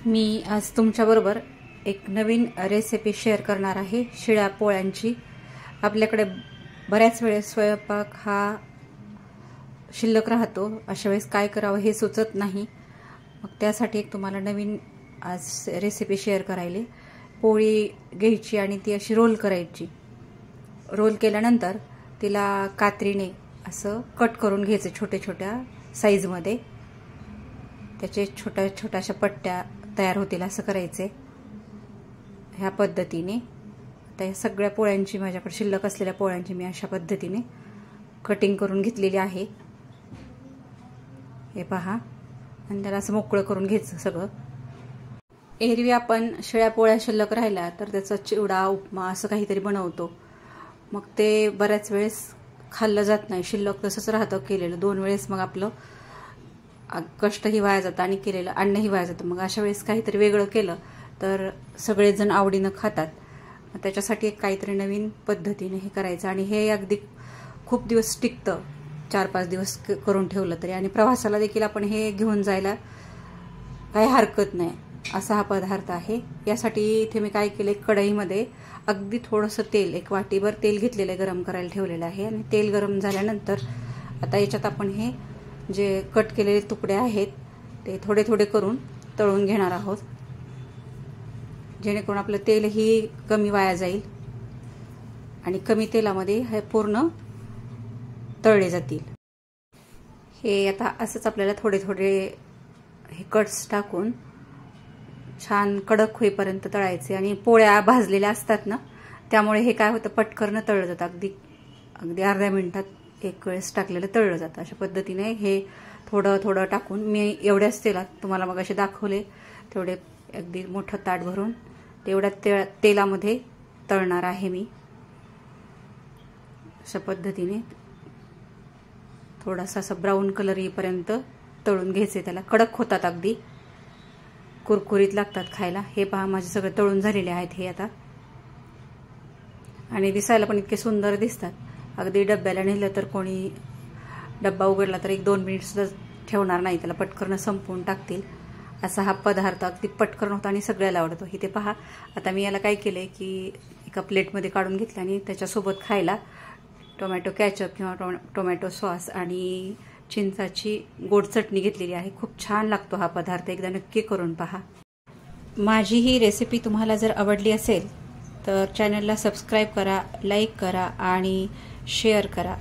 मी आज तुमच्याबरोबर एक नवीन रेसिपी शेअर करणार आहे शिळ्या पोळ्यांची। आपल्याकडे बऱ्याच वेळेस स्वयंपाक हा शिल्लक राहतो, अशा वेळेस काय करावं हे सुचत नाही। मग त्यासाठी एक तुम्हाला नवीन आज रेसिपी शेअर करायले। पोळी घ्यायची आणि ती अशी रोल करायची। रोल केल्यानंतर तिला कात्रीने असं कट करून घ्यायचं छोट्या छोट्या साइज मध्ये। त्याचे छोट्या छोट्याशा पट्ट्या तयार होतील असं करायचे। ह्या पद्धतीने आता या सगळ्या पोळ्यांची माझ्याकडे शिल्लक असलेल्या पोळ्यांची मी अशा पद्धतीने कटिंग करून घेतलेली आहे। हे पहा, आणि त्याला असं मोकळं करून घ्यायचं सगळं। एरवी आपण शिळ्या पोळ्या शिल्लक राहिल्या तर त्याचा चिवडा उपमा असं काहीतरी बनवतो, मग ते बऱ्याच वेळेस खाल्लं जात नाही, शिल्लक तसंच राहतं केलेलं। 2 वेळेस मग आपलं कष्टही वाया जातं आणि केलेलं अन्नही वाया जातं। मग अशा वेळेस काहीतरी वेगळं केलं तर सगळेजण आवडीनं खातात। त्याच्यासाठी एक काहीतरी नवीन पद्धतीने हे करायचं, आणि हे अगदी खूप दिवस टिकतं, 4-5 दिवस करून ठेवलं तरी। आणि प्रवासाला देखील आपण हे घेऊन जायला काही हरकत नाही, असा हा पदार्थ आहे। यासाठी इथे मी काय केले, कढईमध्ये अगदी थोडंसं तेल, 1 वाटीभर तेल घेतलेलं गरम करायला ठेवलेलं आहे। आणि तेल गरम झाल्यानंतर आता याच्यात आपण हे जे कट केलेले तुकडे आहेत ते थोडे थोडे करून तळून घेणार आहोत, जेणेकरून आपलं तेलही कमी वाया जाईल आणि कमी तेलामध्ये हे पूर्ण तळले जातील। हे आता असंच आपल्याला थोडे थोडे हे कट्स टाकून छान कडक होईपर्यंत तळायचे। आणि पोळ्या भाजलेल्या असतात ना, त्यामुळे हे काय होतं, पटकन तळलं जातं। अगदी अर्ध्या मिनिटात एक वेळेस टाकलेलं तळलं जातं। अशा पद्धतीने हे थोडं थोडं टाकून मी एवढ्याच तेलात तुम्हाला मग असे दाखवले तेवढे अगदी मोठं ताट भरून तेवढ्या तेलामध्ये तळणार आहे मी। अशा पद्धतीने थोडासा असा ब्राऊन कलर येईपर्यंत तळून घ्यायचे। त्याला कडक होतात, अगदी कुरकुरीत लागतात खायला। हे पहा, माझे सगळे तळून झालेले आहेत हे आता, आणि दिसायला पण इतके सुंदर दिसतात। अगदी डब्याला नेलं तर कोणी डब्बा उघडला तर 1-2 मिनिट सुद्धा ठेवणार नाही, त्याला पटकन संपवून टाकतील असा हा पदार्थ अगदी पटकन होता आणि सगळ्याला आवडतो। इथे पहा, आता मी याला काय केले की एका प्लेटमध्ये काढून घेतलं आणि त्याच्यासोबत खायला टोमॅटो केचप किंवा टोमॅटो सॉस आणि चिंचाची गोड चटणी घेतलेली आहे। खूप छान लागतो हा पदार्थ, एकदा नक्की करून पहा। माझी ही रेसिपी तुम्हाला जर आवडली असेल तर चॅनलला सबस्क्राईब करा, लाईक करा आणि शेअर करा।